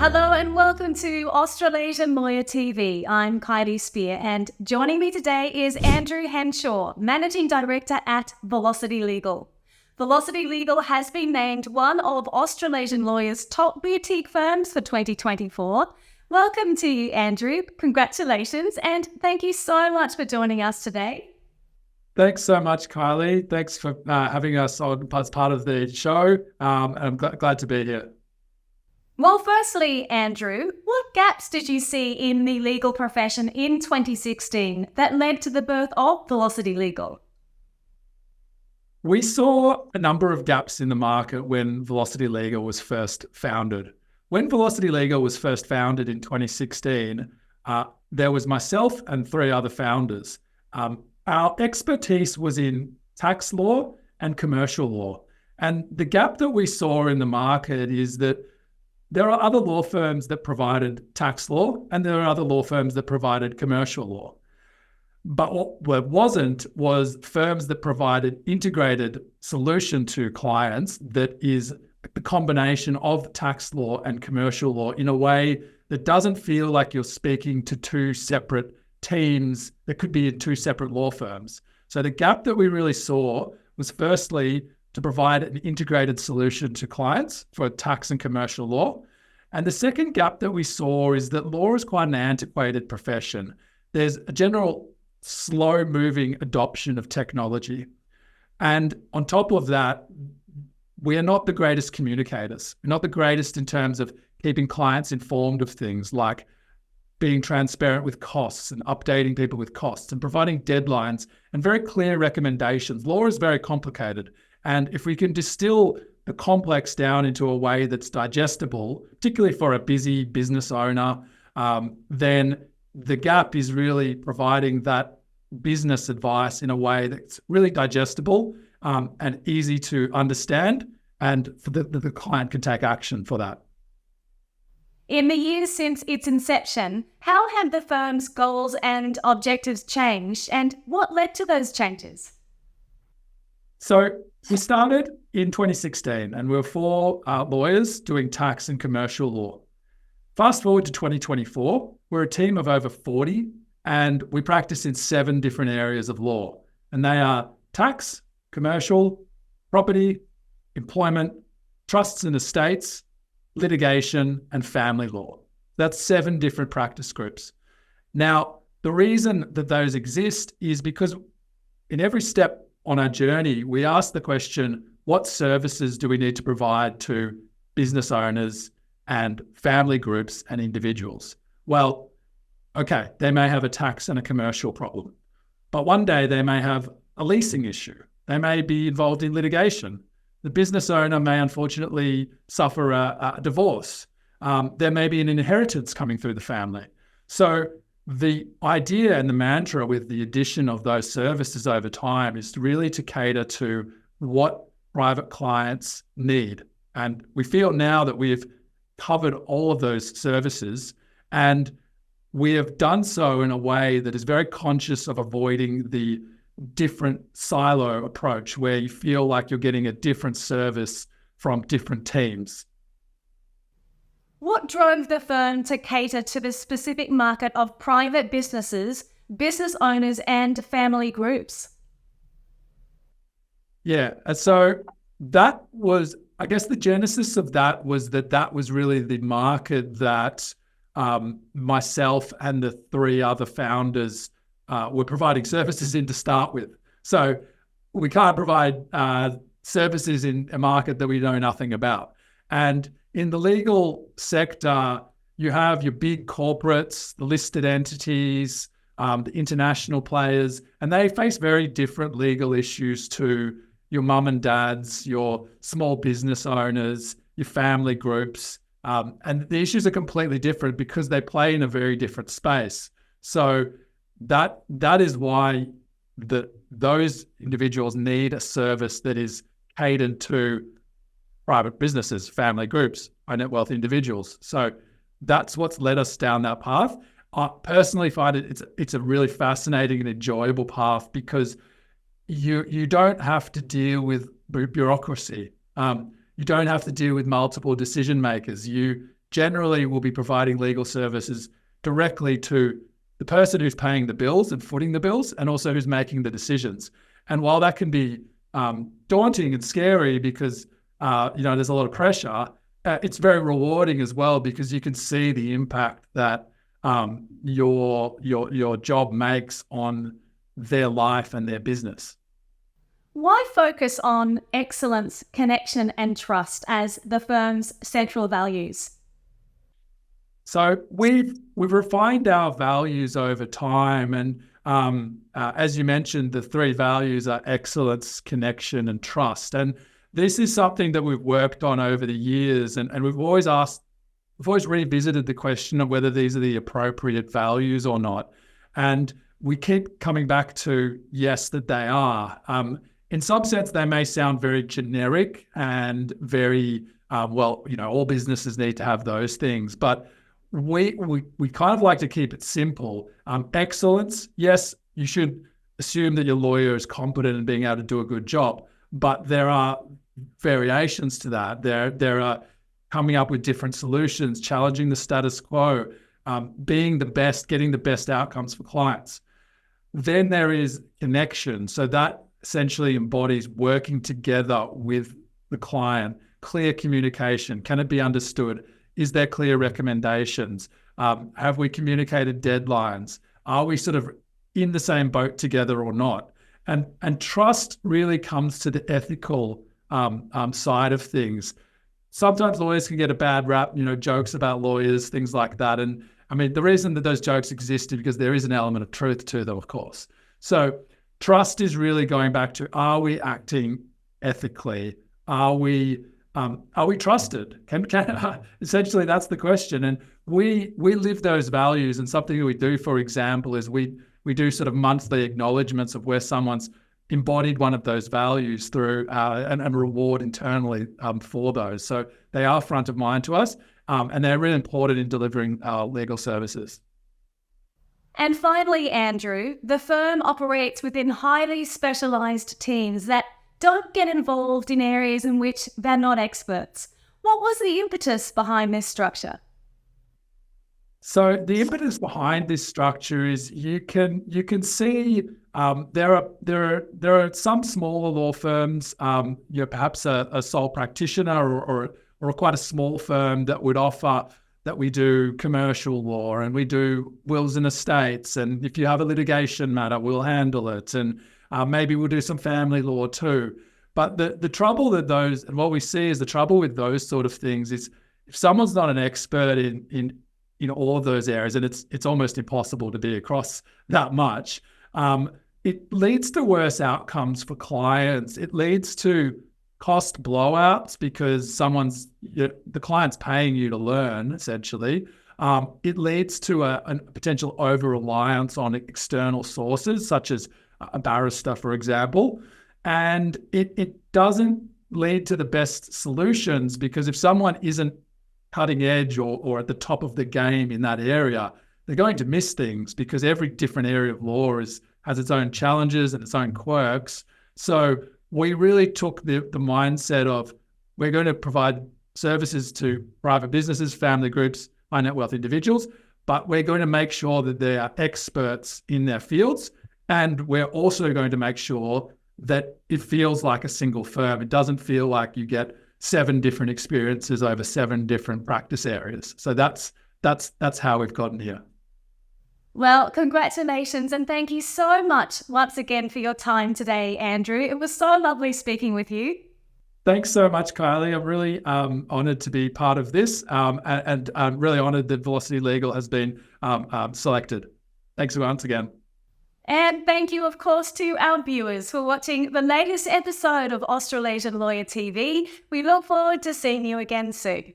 Hello and welcome to Australasian Lawyer TV. I'm Kylie Spear, and joining me today is Andrew Henshaw, Managing Director at Velocity Legal. Velocity Legal has been named one of Australasian Lawyers' top boutique firms for 2024. Welcome to you, Andrew. Congratulations, and thank you so much for joining us today. Thanks so much, Kylie. Thanks for having us on as part of the show. I'm glad to be here. Well, firstly, Andrew, what gaps did you see in the legal profession in 2016 that led to the birth of Velocity Legal? We saw a number of gaps in the market when Velocity Legal was first founded. When Velocity Legal was first founded in 2016, there was myself and three other founders. Our expertise was in tax law and commercial law. And the gap that we saw in the market is that there are other law firms that provided tax law, and there are other law firms that provided commercial law. But what wasn't was firms that provided integrated solution to clients that is the combination of tax law and commercial law in a way that doesn't feel like you're speaking to two separate teams that could be in two separate law firms. So the gap that we really saw was firstly to provide an integrated solution to clients for tax and commercial law. And the second gap that we saw is that law is quite an antiquated profession. There's a general slow-moving adoption of technology. And on top of that, we are not the greatest communicators. We're not the greatest in terms of keeping clients informed of things like being transparent with costs and updating people with costs and providing deadlines and very clear recommendations. Law is very complicated. And if we can distill the complex down into a way that's digestible, particularly for a busy business owner, then the gap is really providing that business advice in a way that's really digestible and easy to understand, and for the client can take action for that. In the years since its inception, how have the firm's goals and objectives changed, and what led to those changes? So we started in 2016 and we were four lawyers doing tax and commercial law. Fast forward to 2024, we're a team of over 40 and we practice in 7 different areas of law. And they are tax, commercial, property, employment, trusts and estates, litigation, and family law. That's 7 different practice groups. Now, the reason that those exist is because in every step on our journey, we ask the question, what services do we need to provide to business owners and family groups and individuals? Well, okay, they may have a tax and a commercial problem, but one day they may have a leasing issue. They may be involved in litigation. The business owner may unfortunately suffer a divorce. There may be an inheritance coming through the family. So the idea and the mantra with the addition of those services over time is really to cater to what private clients need. And we feel now that we've covered all of those services, and we have done so in a way that is very conscious of avoiding the different silo approach where you feel like you're getting a different service from different teams. What drove the firm to cater to the specific market of private businesses, business owners, and family groups? Yeah, and so that was, I guess the genesis of that was that was really the market that myself and the 3 other founders were providing services in to start with. So we can't provide services in a market that we know nothing about. And in the legal sector, you have your big corporates, the listed entities, the international players, and they face very different legal issues to your mum and dads, your small business owners, your family groups. And the issues are completely different because they play in a very different space. So that is why those individuals need a service that is catered to private businesses, family groups, high net wealth individuals. So that's what's led us down that path. I personally find it's a really fascinating and enjoyable path because you don't have to deal with bureaucracy. You don't have to deal with multiple decision makers. You generally will be providing legal services directly to the person who's paying the bills and footing the bills, and also who's making the decisions. And while that can be daunting and scary because there's a lot of pressure, it's very rewarding as well because you can see the impact that your job makes on their life and their business. Why focus on excellence, connection, and trust as the firm's central values? So we've refined our values over time, and as you mentioned, the three values are excellence, connection, and trust. And this is something that we've worked on over the years, and we've always revisited the question of whether these are the appropriate values or not. And we keep coming back to yes, that they are. In some sense, they may sound very generic and very all businesses need to have those things, but we kind of like to keep it simple. Excellence, yes, you should assume that your lawyer is competent in being able to do a good job, but there are variations to that. There are coming up with different solutions, challenging the status quo, being the best, getting the best outcomes for clients. Then there is connection. So that essentially embodies working together with the client, clear communication. Can it be understood? Is there clear recommendations? Have we communicated deadlines? Are we sort of in the same boat together or not? And trust really comes to the ethical side of things. Sometimes lawyers can get a bad rap, jokes about lawyers, things like that. And I mean, the reason that those jokes exist is because there is an element of truth to them, of course. So trust is really going back to, are we acting ethically? Are we trusted? Essentially, that's the question. And we live those values. And something that we do, for example, is we do sort of monthly acknowledgements of where someone's embodied one of those values through and reward internally for those. So they are front of mind to us, and they're really important in delivering our legal services. And finally, Andrew, the firm operates within highly specialised teams that don't get involved in areas in which they're not experts. What was the impetus behind this structure? So the impetus behind this structure is you can see there are some smaller law firms, perhaps a sole practitioner or quite a small firm that would offer that we do commercial law and we do wills and estates, and if you have a litigation matter, we'll handle it, and maybe we'll do some family law too. But the trouble that those, and what we see is the trouble with those sort of things is if someone's not an expert in all of those areas, and it's almost impossible to be across that much, it leads to worse outcomes for clients. It leads to cost blowouts because the client's paying you to learn, essentially. It leads to a potential over-reliance on external sources, such as a barrister, for example. And it doesn't lead to the best solutions, because if someone isn't cutting edge or at the top of the game in that area, they're going to miss things, because every different area of law has its own challenges and its own quirks. So we really took the mindset of, we're going to provide services to private businesses, family groups, high net wealth individuals, but we're going to make sure that they are experts in their fields. And we're also going to make sure that it feels like a single firm. It doesn't feel like you get 7 different experiences over 7 different practice areas. So that's how we've gotten here. Well, congratulations, and thank you so much once again for your time today, Andrew. It was so lovely speaking with you. Thanks so much, Kylie. I'm really honoured to be part of this, and I'm really honoured that Velocity Legal has been selected. Thanks once again. And thank you, of course, to our viewers for watching the latest episode of Australasian Lawyer TV. We look forward to seeing you again soon.